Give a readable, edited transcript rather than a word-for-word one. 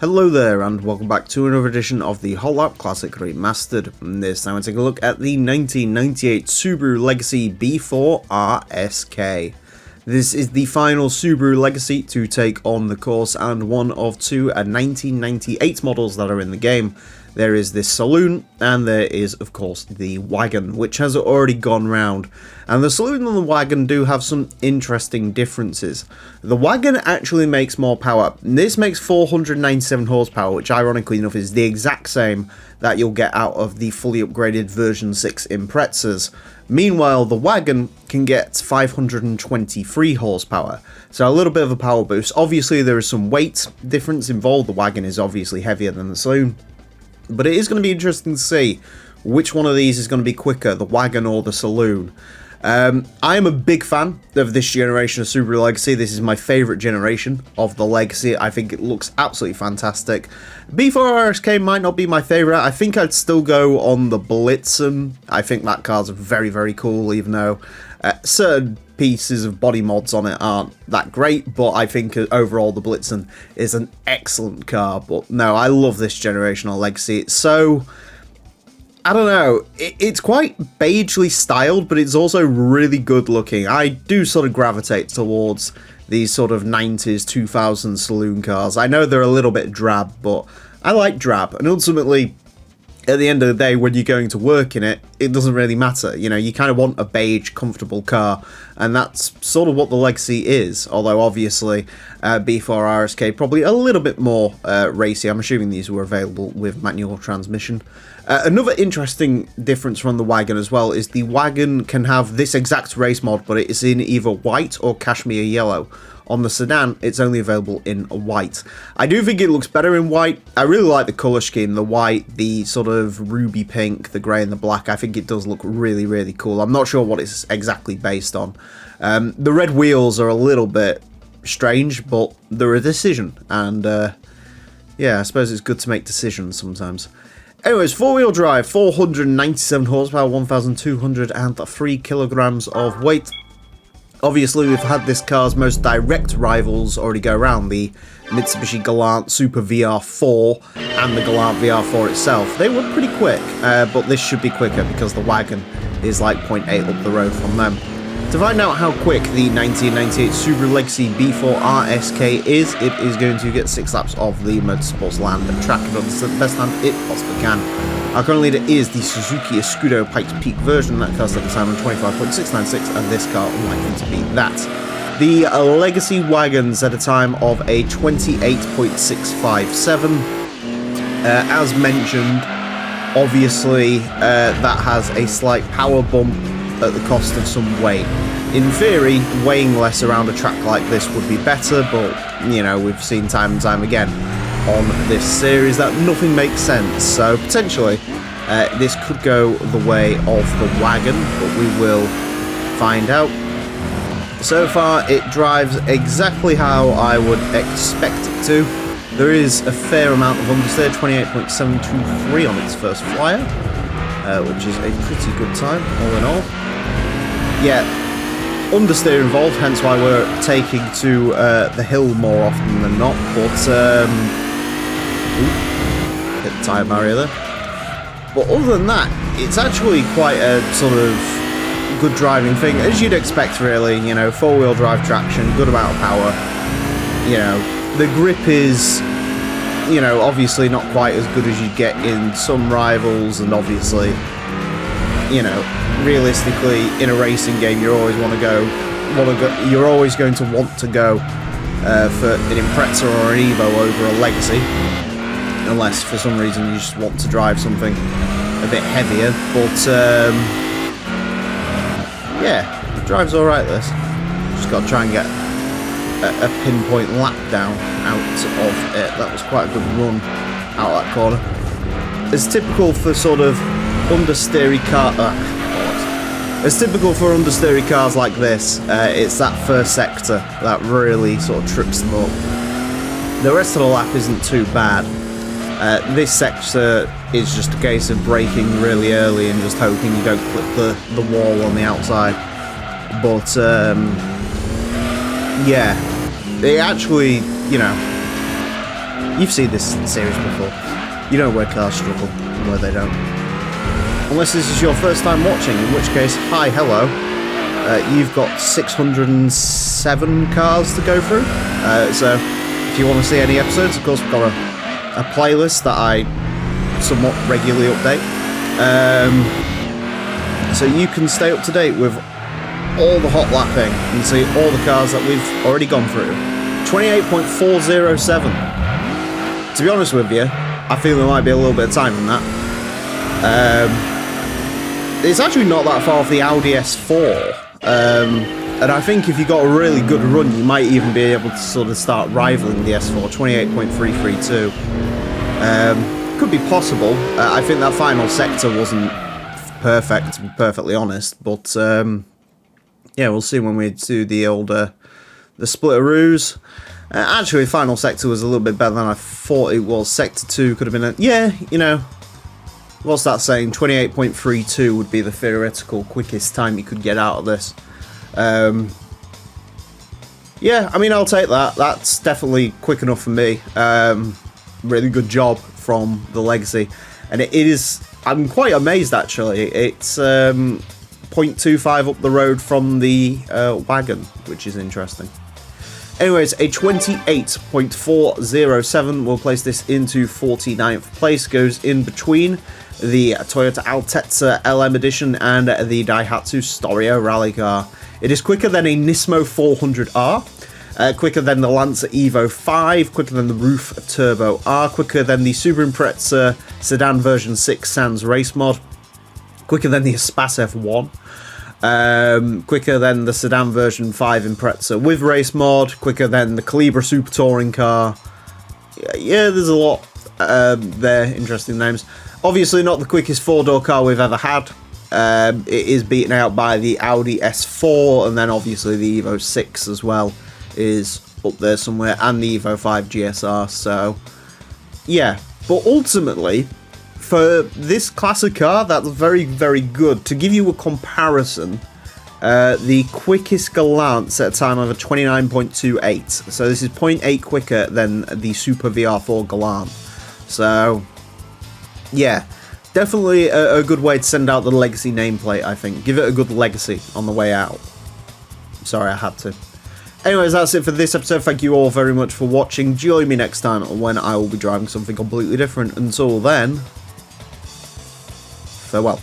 Hello there and welcome back to another edition of the Hot Lap Classic Remastered. This time we're taking a look at the 1998 Subaru Legacy B4 RSK. This is the final Subaru Legacy to take on the course and one of two 1998 models that are in the game. There is this saloon, and there is, of course, the wagon, which has already gone round. And the saloon and the wagon do have some interesting differences. The wagon actually makes more power. This makes 497 horsepower, which ironically enough is the exact same that you'll get out of the fully upgraded version 6 Imprezas. Meanwhile, the wagon can get 523 horsepower, so a little bit of a power boost. Obviously, there is some weight difference involved. The wagon is obviously heavier than the saloon. But it is going to be interesting to see which one of these is going to be quicker, the wagon or the saloon. I am a big fan of this generation of Subaru Legacy. This is my favourite generation of the Legacy. I think it looks absolutely fantastic. B4 RSK might not be my favourite. I think I'd still go on the Blitzen. I think that car's very, very cool, even though certain pieces of body mods on it aren't that great, but I think overall the Blitzen is an excellent car. But no, I love this generation of Legacy. It's so, I don't know, it's quite beigely styled, but it's also really good looking. I do sort of gravitate towards these sort of 90s, 2000s saloon cars. I know they're a little bit drab, but I like drab, and ultimately, at the end of the day, when you're going to work in it, it doesn't really matter. You know, you kind of want a beige, comfortable car, and that's sort of what the Legacy is. Although, obviously, B4 RSK probably a little bit more racy. I'm assuming these were available with manual transmission. Another interesting difference from the wagon as well is the wagon can have this exact race mod, but it is in either white or cashmere yellow. On the sedan, it's only available in white. I do think it looks better in white. I really like the colour scheme, the white, the sort of ruby pink, the grey and the black. I think it does look really, really cool. I'm not sure what it's exactly based on. The red wheels are a little bit strange, but they're a decision. And yeah, I suppose it's good to make decisions sometimes. Anyways, four-wheel drive, 497 horsepower, 1,203 kilograms of weight. Obviously, we've had this car's most direct rivals already go around, the Mitsubishi Galant Super VR4 and the Galant VR4 itself. They were pretty quick, but this should be quicker because the wagon is like 0.8 up the road from them. To find out how quick the 1998 Subaru Legacy B4 RSK is, it is going to get 6 laps of the Motorsports Land and track it on the best time it possibly can. Our current leader is the Suzuki Escudo Pikes Peak version that costs at the time of 25.696, and this car unlikely to beat that. The Legacy wagons at a time of a 28.657. As mentioned, obviously that has a slight power bump at the cost of some weight. In theory, weighing less around a track like this would be better, but, you know, we've seen time and time again on this series that nothing makes sense, so potentially this could go the way of the wagon, but we will find out. So far it drives exactly how I would expect it to. There is a fair amount of understeer, 28.723 on its first flyer, which is a pretty good time all in all. Yeah, understeer involved, hence why we're taking to the hill more often than not, but hit the tyre barrier there. But other than that, it's actually quite a sort of good driving thing, as you'd expect really, you know, four-wheel drive traction, good amount of power, you know, the grip is, you know, obviously not quite as good as you get in some rivals, and obviously, you know, realistically, in a racing game, you're always you're always going to want to go for an Impreza or an Evo over a Legacy, unless for some reason you just want to drive something a bit heavier. But yeah, it drives all right. This just got to try and get a pinpoint lap down out of it. That was quite a good run out of that corner. It's typical for sort of understeery car. It's typical for understeery cars like this. It's that first sector that really sort of trips them up. The rest of the lap isn't too bad. This sector is just a case of braking really early and just hoping you don't clip the wall on the outside. But yeah, it actually, you know, You've seen this series before. You know where cars struggle and where they don't. Unless this is your first time watching, in which case, hi, hello. You've got 607 cars to go through. So if you want to see any episodes, of course, we've got a playlist that I somewhat regularly update. So you can stay up to date with all the hot lapping and see all the cars that we've already gone through. 28.407. To be honest with you, I feel there might be a little bit of time in that. It's actually not that far off the Audi S4. And I think if you got a really good run, you might even be able to sort of start rivaling the S4, 28.332. Could be possible. I think that final sector wasn't perfect, to be perfectly honest, but yeah, we'll see when we do the old the splitteroos. Actually, final sector was a little bit better than I thought it was. Sector 2 could have been yeah, you know, what's that saying? 28.32 would be the theoretical quickest time you could get out of this. Yeah, I mean, I'll take that. That's definitely quick enough for me. Really good job from the Legacy. And it is, I'm quite amazed actually. It's 0.25 up the road from the wagon, which is interesting. Anyways, a 28.407 will place this into 49th place, goes in between the Toyota Altezza LM Edition and the Daihatsu Storio Rally car. It is quicker than a Nismo 400R, quicker than the Lancer Evo 5, quicker than the Roof Turbo R, quicker than the Subaru Impreza Sedan version 6 Sans Race Mod, quicker than the Espace F1, quicker than the sedan version 5 Impreza with race mod, quicker than the Calibra Super Touring car. Yeah, there's a lot there, interesting names. Obviously not the quickest four-door car we've ever had. It is beaten out by the Audi S4, and then obviously the Evo 6 as well is up there somewhere, and the Evo 5 GSR, so yeah. But ultimately, for this classic car, that's very, very good. To give you a comparison, the quickest Galant set a time of a 29.28. So this is 0.8 quicker than the Super VR4 Galant. So, yeah, definitely a good way to send out the Legacy nameplate, I think. Give it a good legacy on the way out. Sorry, I had to. Anyways, that's it for this episode. Thank you all very much for watching. Join me next time when I will be driving something completely different. Until then, farewell.